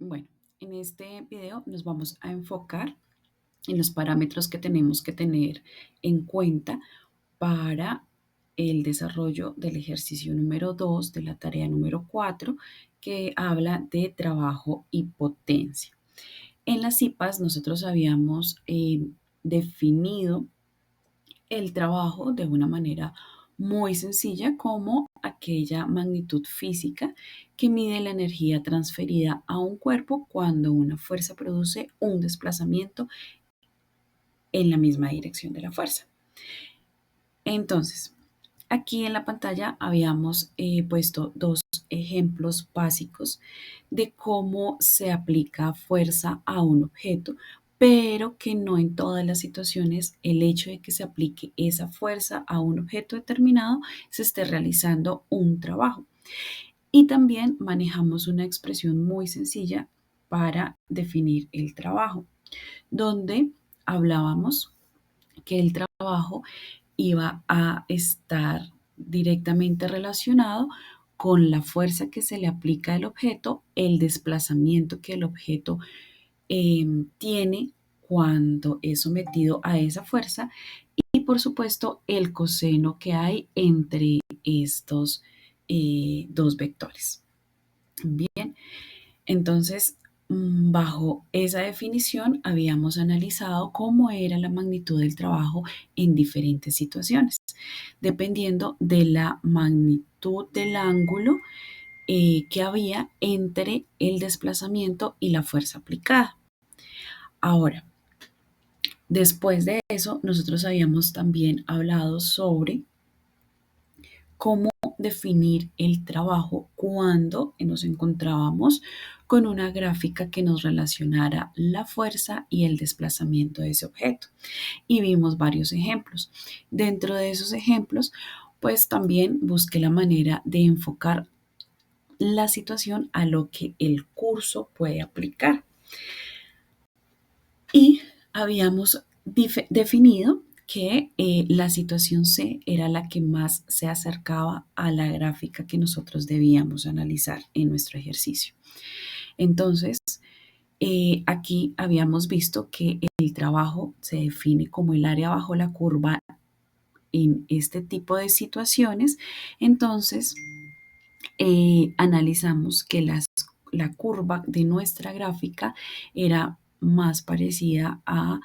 Bueno, en este video nos vamos a enfocar en los parámetros que tenemos que tener en cuenta para el desarrollo del ejercicio número 2 de la tarea número 4, que habla de trabajo y potencia. En las CIPAS nosotros habíamos definido el trabajo de una manera muy sencilla como aquella magnitud física que mide la energía transferida a un cuerpo cuando una fuerza produce un desplazamiento en la misma dirección de la fuerza. Entonces, aquí en la pantalla habíamos puesto dos ejemplos básicos de cómo se aplica fuerza a un objeto, pero que no en todas las situaciones el hecho de que se aplique esa fuerza a un objeto determinado se esté realizando un trabajo. Y también manejamos una expresión muy sencilla para definir el trabajo, donde hablábamos que el trabajo iba a estar directamente relacionado con la fuerza que se le aplica al objeto, el desplazamiento que el objeto tiene cuando es sometido a esa fuerza y por supuesto el coseno que hay entre estos dos vectores. Bien, entonces, bajo esa definición habíamos analizado cómo era la magnitud del trabajo en diferentes situaciones, dependiendo de la magnitud del ángulo que había entre el desplazamiento y la fuerza aplicada. Ahora, después de eso, nosotros habíamos también hablado sobre cómo definir el trabajo cuando nos encontrábamos con una gráfica que nos relacionara la fuerza y el desplazamiento de ese objeto. Y vimos varios ejemplos. Dentro de esos ejemplos, pues también busqué la manera de enfocar la situación a lo que el curso puede aplicar. Y habíamos definido que la situación C era la que más se acercaba a la gráfica que nosotros debíamos analizar en nuestro ejercicio. Entonces, aquí habíamos visto que el trabajo se define como el área bajo la curva en este tipo de situaciones. Entonces, analizamos que la curva de nuestra gráfica era más parecida a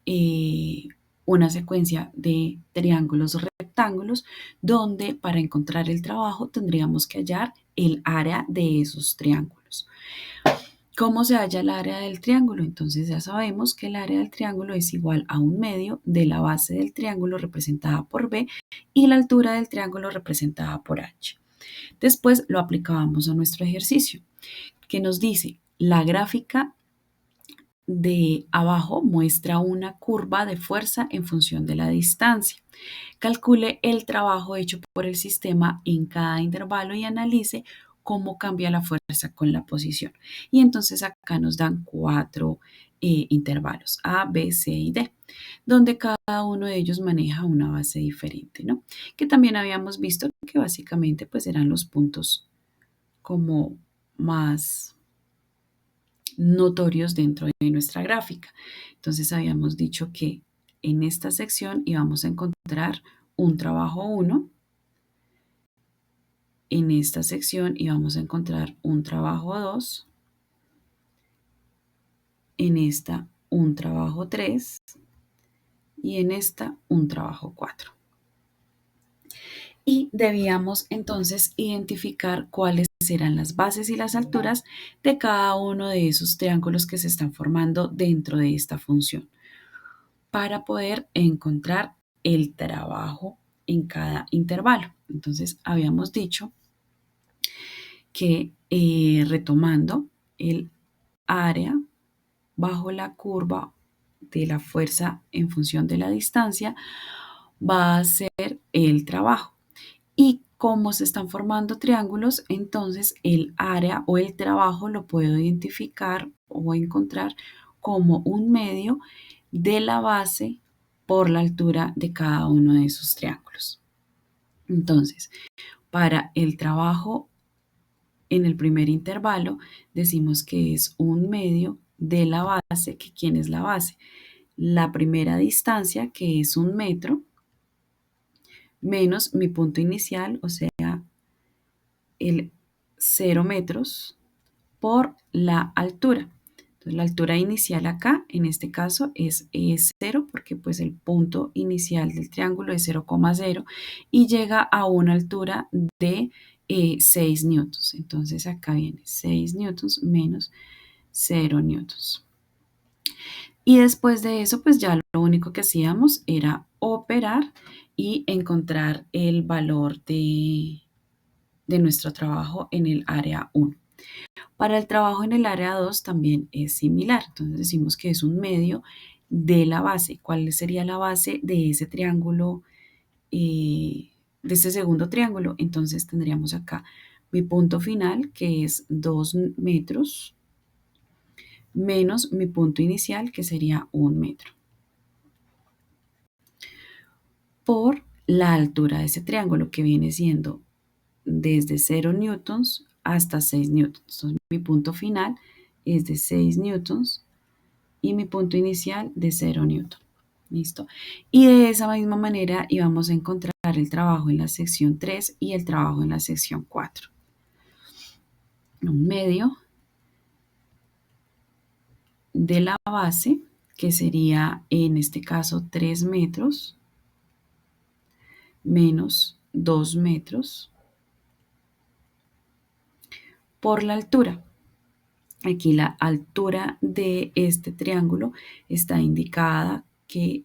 eh, una secuencia de triángulos o rectángulos, donde para encontrar el trabajo tendríamos que hallar el área de esos triángulos. ¿Cómo se halla el área del triángulo? Entonces ya sabemos que el área del triángulo es igual a un medio de la base del triángulo representada por B y la altura del triángulo representada por H. Después lo aplicábamos a nuestro ejercicio, que nos dice la gráfica de abajo muestra una curva de fuerza en función de la distancia. Calcule el trabajo hecho por el sistema en cada intervalo y analice cómo cambia la fuerza con la posición. Y entonces acá nos dan cuatro intervalos, A, B, C y D, donde cada uno de ellos maneja una base diferente, ¿no? Que también habíamos visto que básicamente pues eran los puntos como más notorios dentro de nuestra gráfica. Entonces habíamos dicho que en esta sección íbamos a encontrar un trabajo 1, en esta sección íbamos a encontrar un trabajo 2, en esta un trabajo 3 y en esta un trabajo 4. Y debíamos entonces identificar cuáles eran las bases y las alturas de cada uno de esos triángulos que se están formando dentro de esta función, para poder encontrar el trabajo en cada intervalo. Entonces, habíamos dicho que retomando el área bajo la curva de la fuerza en función de la distancia va a ser el trabajo. Y como se están formando triángulos, entonces el área o el trabajo lo puedo identificar o encontrar como un medio de la base por la altura de cada uno de esos triángulos. Entonces, para el trabajo en el primer intervalo decimos que es 1/2 de la base, que ¿quién es la base? La primera distancia, que es 1 metro, menos mi punto inicial, o sea, el 0 metros, por la altura. Entonces, la altura inicial acá, en este caso, es 0, porque pues el punto inicial del triángulo es 0,0 y llega a una altura de 6 newtons. Entonces, acá viene 6 newtons menos 0 newtons. Y después de eso, pues ya lo único que hacíamos era operar y encontrar el valor de nuestro trabajo en el área 1. Para el trabajo en el área 2 también es similar. Entonces decimos que es 1/2 de la base. ¿Cuál sería la base de ese triángulo, de ese segundo triángulo? Entonces tendríamos acá mi punto final, que es 2 metros, menos mi punto inicial, que sería 1 metro, por la altura de ese triángulo, que viene siendo desde 0 newtons hasta 6 newtons. Entonces, mi punto final es de 6 newtons y mi punto inicial de 0 newton. ¿Listo? Y de esa misma manera íbamos a encontrar el trabajo en la sección 3 y el trabajo en la sección 4. 1/2 de la base, que sería en este caso 3 metros, menos 2 metros, por la altura. Aquí la altura de este triángulo está indicada que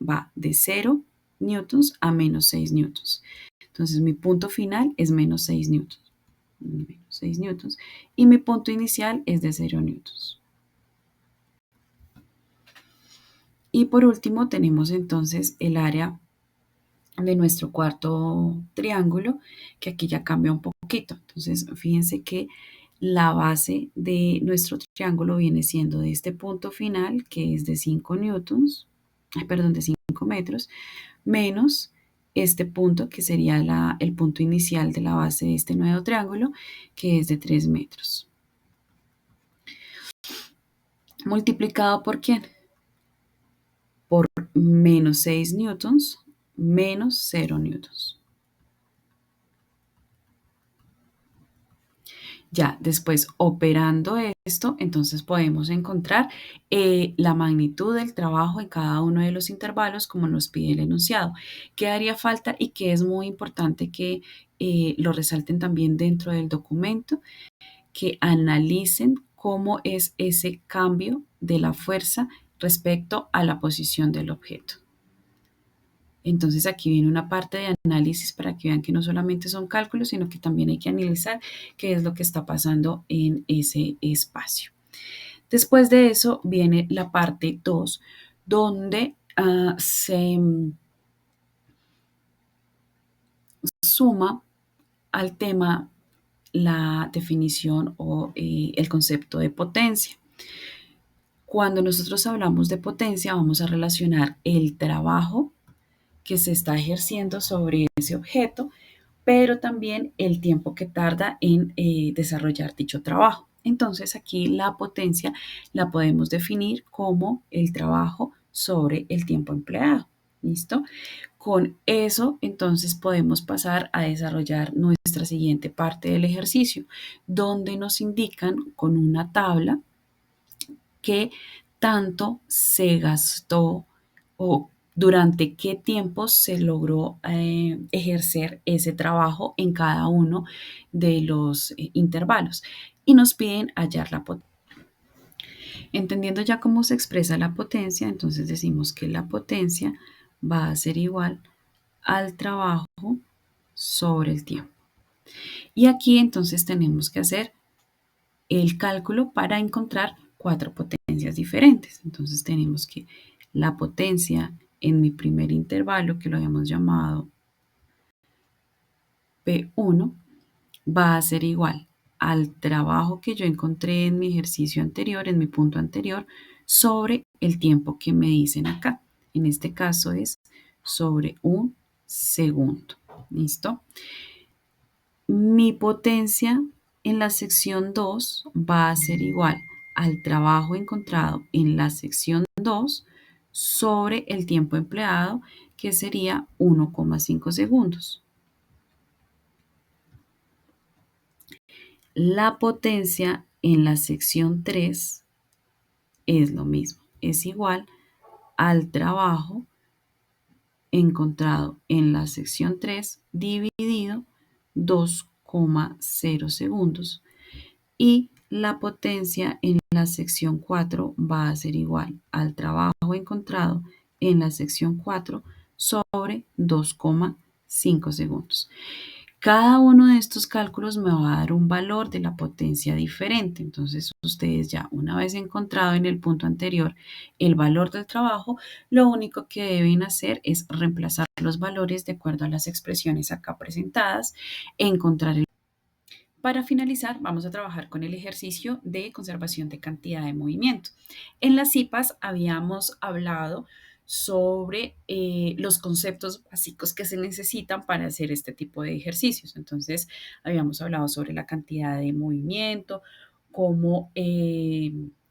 va de 0 newtons a menos 6 newtons. Entonces mi punto final es menos 6 newtons. Menos 6 newtons. Y mi punto inicial es de 0 newtons. Y por último tenemos entonces el área de nuestro cuarto triángulo, que aquí ya cambia un poquito. Entonces, fíjense que la base de nuestro triángulo viene siendo de este punto final, que es de 5 newtons, perdón, de 5 metros, menos este punto, que sería el punto inicial de la base de este nuevo triángulo, que es de 3 metros. ¿Multiplicado por quién? Por menos 6 newtons menos 0 newtons. Ya, después operando esto, entonces podemos encontrar la magnitud del trabajo en cada uno de los intervalos como nos pide el enunciado. ¿Qué haría falta y que es muy importante que lo resalten también dentro del documento? Que analicen cómo es ese cambio de la fuerza respecto a la posición del objeto. Entonces aquí viene una parte de análisis para que vean que no solamente son cálculos, sino que también hay que analizar qué es lo que está pasando en ese espacio. Después de eso viene la parte 2, donde se suma al tema la definición o el concepto de potencia. Cuando nosotros hablamos de potencia, vamos a relacionar el trabajo que se está ejerciendo sobre ese objeto, pero también el tiempo que tarda en desarrollar dicho trabajo. Entonces aquí la potencia la podemos definir como el trabajo sobre el tiempo empleado. ¿Listo? Con eso entonces podemos pasar a desarrollar nuestra siguiente parte del ejercicio, donde nos indican con una tabla qué tanto se gastó o durante qué tiempo se logró ejercer ese trabajo en cada uno de los intervalos. Y nos piden hallar la potencia. Entendiendo ya cómo se expresa la potencia, entonces decimos que la potencia va a ser igual al trabajo sobre el tiempo. Y aquí entonces tenemos que hacer el cálculo para encontrar 4 potencias diferentes. Entonces tenemos que la potencia en mi primer intervalo, que lo habíamos llamado P1, va a ser igual al trabajo que yo encontré en mi ejercicio anterior, en mi punto anterior, sobre el tiempo que me dicen acá. En este caso es sobre 1 segundo. ¿Listo? Mi potencia en la sección 2 va a ser igual al trabajo encontrado en la sección 2 sobre el tiempo empleado, que sería 1,5 segundos. La potencia en la sección 3 es lo mismo, es igual al trabajo encontrado en la sección 3 dividido 2,0 segundos. Y la potencia en la sección 4 va a ser igual al trabajo encontrado en la sección 4 sobre 2,5 segundos. Cada uno de estos cálculos me va a dar un valor de la potencia diferente. Entonces, ustedes ya una vez encontrado en el punto anterior el valor del trabajo, lo único que deben hacer es reemplazar los valores de acuerdo a las expresiones acá presentadas, encontrar el. Para finalizar, vamos a trabajar con el ejercicio de conservación de cantidad de movimiento. En las CIPAS habíamos hablado sobre los conceptos básicos que se necesitan para hacer este tipo de ejercicios. Entonces, habíamos hablado sobre la cantidad de movimiento, cómo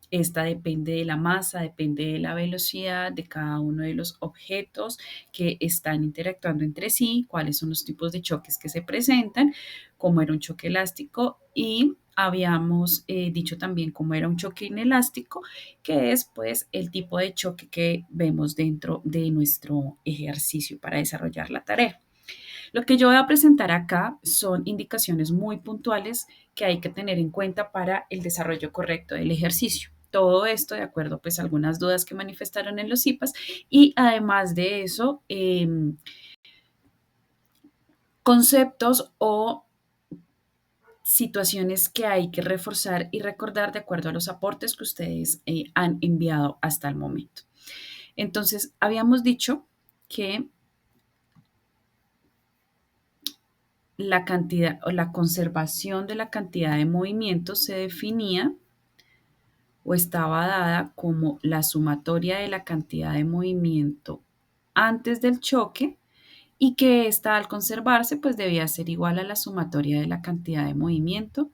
esta depende de la masa, depende de la velocidad de cada uno de los objetos que están interactuando entre sí, cuáles son los tipos de choques que se presentan, cómo era un choque elástico y habíamos dicho también cómo era un choque inelástico, que es pues el tipo de choque que vemos dentro de nuestro ejercicio para desarrollar la tarea. Lo que yo voy a presentar acá son indicaciones muy puntuales que hay que tener en cuenta para el desarrollo correcto del ejercicio. Todo esto de acuerdo pues a algunas dudas que manifestaron en los CIPAS y además de eso, conceptos o situaciones que hay que reforzar y recordar de acuerdo a los aportes que ustedes han enviado hasta el momento. Entonces, habíamos dicho que la cantidad o la conservación de la cantidad de movimientos se definía o estaba dada como la sumatoria de la cantidad de movimiento antes del choque y que esta al conservarse pues debía ser igual a la sumatoria de la cantidad de movimiento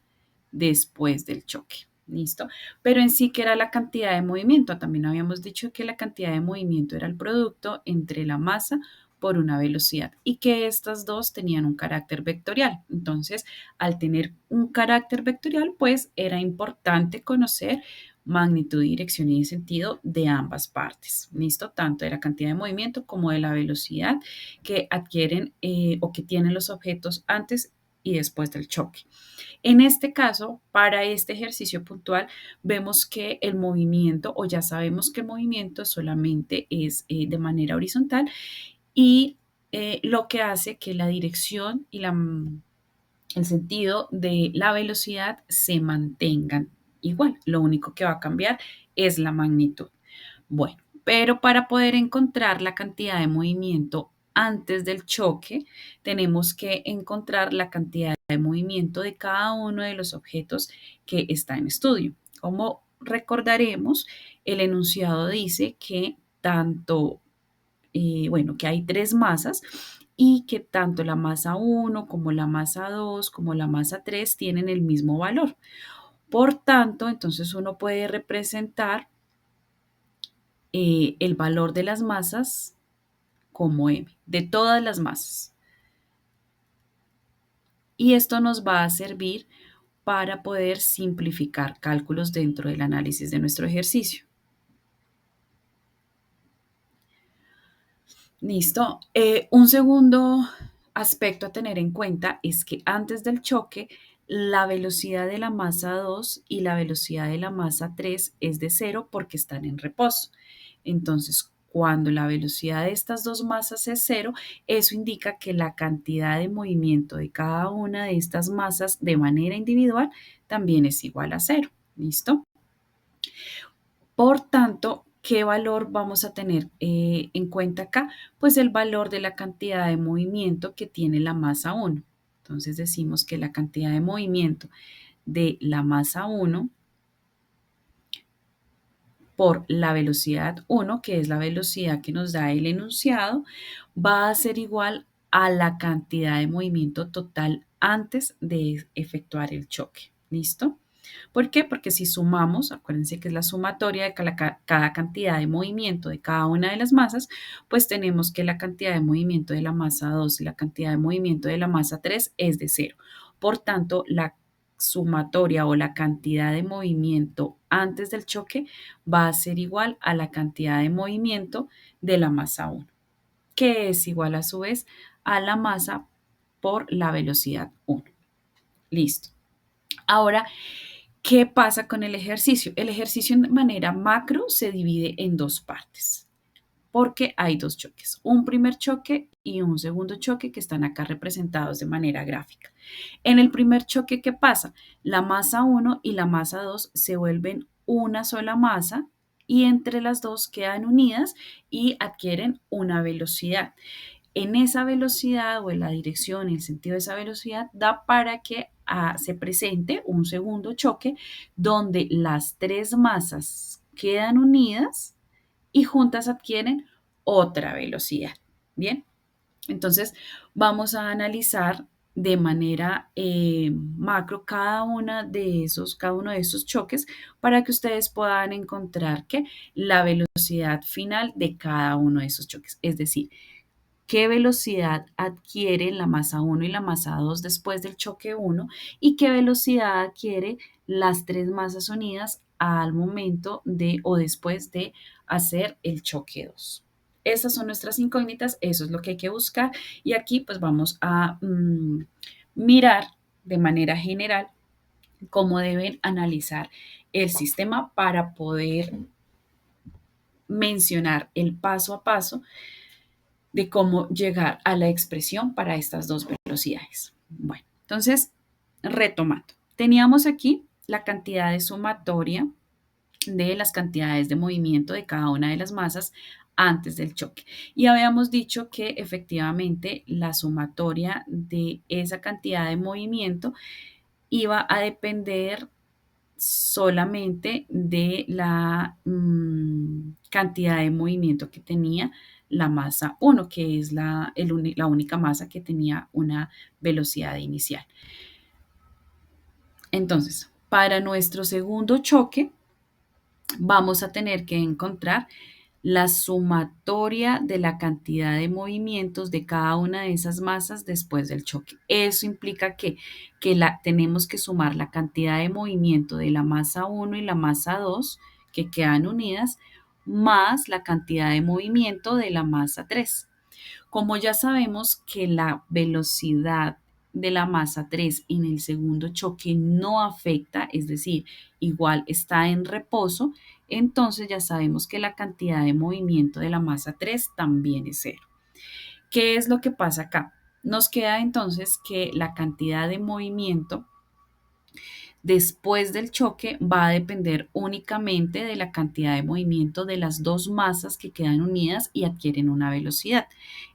después del choque. ¿Listo? Pero en sí, ¿qué era la cantidad de movimiento? También habíamos dicho que la cantidad de movimiento era el producto entre la masa por una velocidad y que estas dos tenían un carácter vectorial. Entonces, al tener un carácter vectorial, pues era importante conocer magnitud, dirección y sentido de ambas partes. ¿Listo? Tanto de la cantidad de movimiento como de la velocidad que adquieren o que tienen los objetos antes y después del choque. En este caso, para este ejercicio puntual, vemos que el movimiento, o ya sabemos que el movimiento solamente es de manera horizontal y lo que hace que la dirección y el sentido de la velocidad se mantengan igual. Lo único que va a cambiar es la magnitud. Bueno, pero para poder encontrar la cantidad de movimiento antes del choque, tenemos que encontrar la cantidad de movimiento de cada uno de los objetos que está en estudio. Como recordaremos, el enunciado dice que tanto, bueno, que hay tres masas y que tanto la masa 1 como la masa 2 como la masa 3 tienen el mismo valor. Por tanto, entonces uno puede representar el valor de las masas como M, de todas las masas. Y esto nos va a servir para poder simplificar cálculos dentro del análisis de nuestro ejercicio. Listo. Un segundo aspecto a tener en cuenta es que antes del choque, la velocidad de la masa 2 y la velocidad de la masa 3 es de 0 porque están en reposo. Entonces, cuando la velocidad de estas dos masas es 0, eso indica que la cantidad de movimiento de cada una de estas masas de manera individual también es igual a 0. ¿Listo? Por tanto, ¿qué valor vamos a tener en cuenta acá? Pues el valor de la cantidad de movimiento que tiene la masa 1. Entonces decimos que la cantidad de movimiento de la masa 1 por la velocidad 1, que es la velocidad que nos da el enunciado, va a ser igual a la cantidad de movimiento total antes de efectuar el choque. ¿Listo? ¿Por qué? Porque si sumamos, acuérdense que es la sumatoria de cada cantidad de movimiento de cada una de las masas, pues tenemos que la cantidad de movimiento de la masa 2 y la cantidad de movimiento de la masa 3 es de cero. Por tanto, la sumatoria o la cantidad de movimiento antes del choque va a ser igual a la cantidad de movimiento de la masa 1, que es igual a su vez a la masa por la velocidad 1. Listo. Ahora, ¿qué pasa con el ejercicio? El ejercicio de manera macro se divide en dos partes, porque hay dos choques, un primer choque y un segundo choque que están acá representados de manera gráfica. En el primer choque, ¿qué pasa? La masa 1 y la masa 2 se vuelven una sola masa y entre las dos quedan unidas y adquieren una velocidad. En esa velocidad o en la dirección, en el sentido de esa velocidad, da para que se presente un segundo choque donde las tres masas quedan unidas y juntas adquieren otra velocidad. Bien, entonces vamos a analizar de manera macro cada uno de esos choques para que ustedes puedan encontrar que la velocidad final de cada uno de esos choques, es decir, qué velocidad adquiere la masa 1 y la masa 2 después del choque 1 y qué velocidad adquiere las tres masas unidas al momento de o después de hacer el choque 2. Esas son nuestras incógnitas, eso es lo que hay que buscar y aquí pues vamos a mirar de manera general cómo deben analizar el sistema para poder mencionar el paso a paso de cómo llegar a la expresión para estas dos velocidades. Bueno, entonces, retomando, teníamos aquí la cantidad de sumatoria de las cantidades de movimiento de cada una de las masas antes del choque. Y habíamos dicho que efectivamente la sumatoria de esa cantidad de movimiento iba a depender solamente de la cantidad de movimiento que tenía la masa 1, que es la única masa que tenía una velocidad inicial. Entonces, para nuestro segundo choque, vamos a tener que encontrar la sumatoria de la cantidad de movimientos de cada una de esas masas después del choque. Eso implica que tenemos que sumar la cantidad de movimiento de la masa 1 y la masa 2 que quedan unidas más la cantidad de movimiento de la masa 3. Como ya sabemos que la velocidad de la masa 3 en el segundo choque no afecta, es decir, igual está en reposo, entonces ya sabemos que la cantidad de movimiento de la masa 3 también es cero. ¿Qué es lo que pasa acá? Nos queda entonces que la cantidad de movimiento después del choque va a depender únicamente de la cantidad de movimiento de las dos masas que quedan unidas y adquieren una velocidad.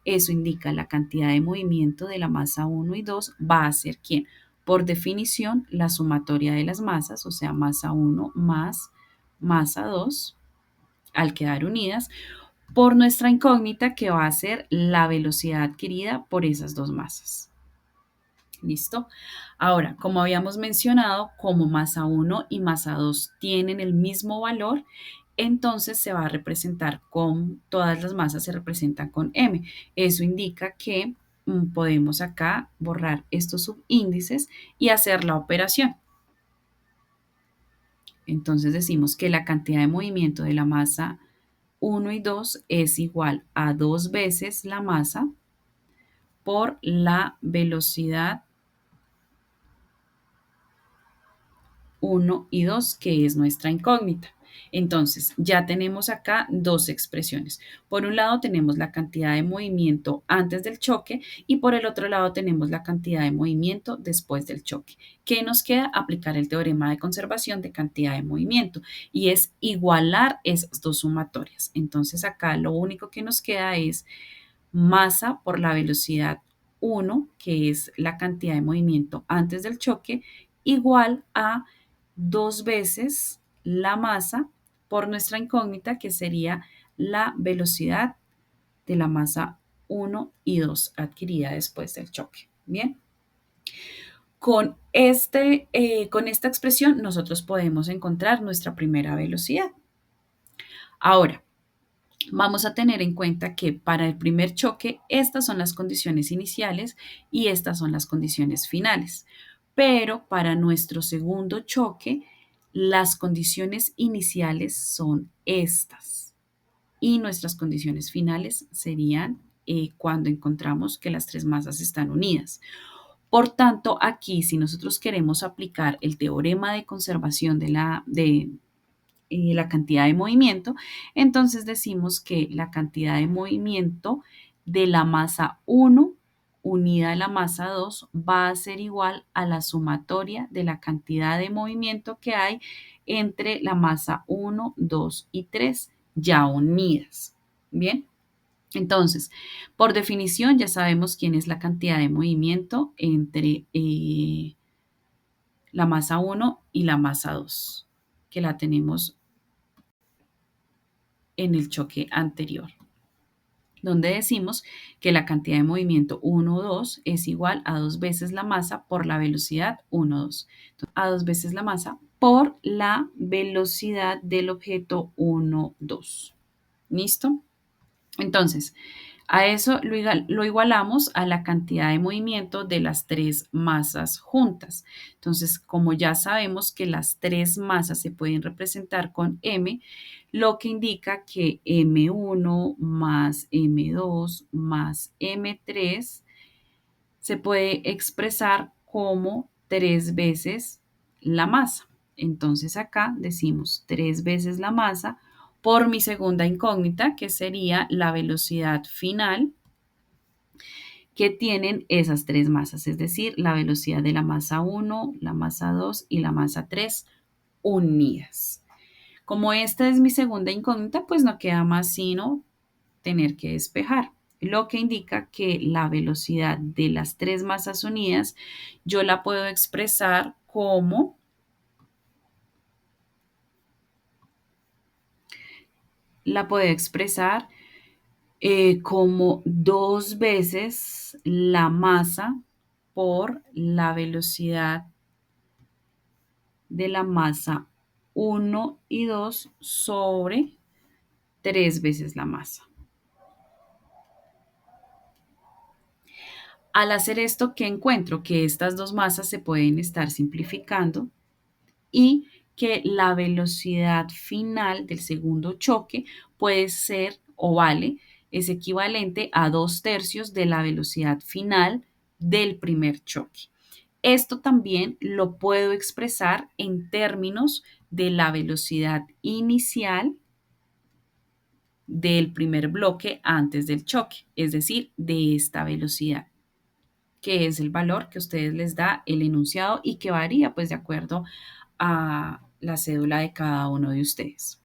Eso indica la cantidad de movimiento de la masa 1 y 2 va a ser ¿quién? Por definición, la sumatoria de las masas, o sea, masa 1 más masa 2 al quedar unidas, por nuestra incógnita que va a ser la velocidad adquirida por esas dos masas. ¿Listo? Ahora, como habíamos mencionado, como masa 1 y masa 2 tienen el mismo valor, entonces se va a representar con, todas las masas se representan con M. Eso indica que podemos acá borrar estos subíndices y hacer la operación. Entonces decimos que la cantidad de movimiento de la masa 1 y 2 es igual a 2 veces la masa por la velocidad 1 y 2, que es nuestra incógnita. Entonces, ya tenemos acá dos expresiones. Por un lado tenemos la cantidad de movimiento antes del choque y por el otro lado tenemos la cantidad de movimiento después del choque. ¿Qué nos queda? Aplicar el teorema de conservación de cantidad de movimiento y es igualar esas dos sumatorias. Entonces, acá lo único que nos queda es masa por la velocidad 1, que es la cantidad de movimiento antes del choque, igual a 2 veces la masa por nuestra incógnita, que sería la velocidad de la masa 1 y 2 adquirida después del choque. Bien. Con esta expresión nosotros podemos encontrar nuestra primera velocidad. Ahora, vamos a tener en cuenta que para el primer choque, estas son las condiciones iniciales y estas son las condiciones finales. Pero para nuestro segundo choque, las condiciones iniciales son estas y nuestras condiciones finales serían cuando encontramos que las tres masas están unidas. Por tanto, aquí, si nosotros queremos aplicar el teorema de conservación la cantidad de movimiento, entonces decimos que la cantidad de movimiento de la masa 1 unida a la masa 2 va a ser igual a la sumatoria de la cantidad de movimiento que hay entre la masa 1, 2 y 3 ya unidas. Bien, entonces, por definición ya sabemos quién es la cantidad de movimiento entre la masa 1 y la masa 2, que la tenemos en el choque anterior, donde decimos que la cantidad de movimiento 1, 2 es igual a 2 veces la masa por la velocidad 1, 2. Entonces, a 2 veces la masa por la velocidad del objeto 1, 2. ¿Listo? Entonces, a eso lo igualamos a la cantidad de movimiento de las tres masas juntas. Entonces, como ya sabemos que las tres masas se pueden representar con m, lo que indica que m1 más m2 más m3 se puede expresar como tres veces la masa. Entonces acá decimos tres veces la masa por mi segunda incógnita, que sería la velocidad final que tienen esas tres masas, es decir, la velocidad de la masa 1, la masa 2 y la masa 3 unidas. Como esta es mi segunda incógnita, pues no queda más sino tener que despejar, lo que indica que la velocidad de las tres masas unidas yo la puedo expresar como como dos veces la masa por la velocidad de la masa 1 y 2 sobre tres veces la masa. Al hacer esto, ¿qué encuentro? Que estas dos masas se pueden estar simplificando y que la velocidad final del segundo choque puede ser o vale, es equivalente a 2/3 de la velocidad final del primer choque. Esto también lo puedo expresar en términos de la velocidad inicial del primer bloque antes del choque, es decir, de esta velocidad, que es el valor que ustedes les da el enunciado y que varía pues de acuerdo a la cédula de cada uno de ustedes.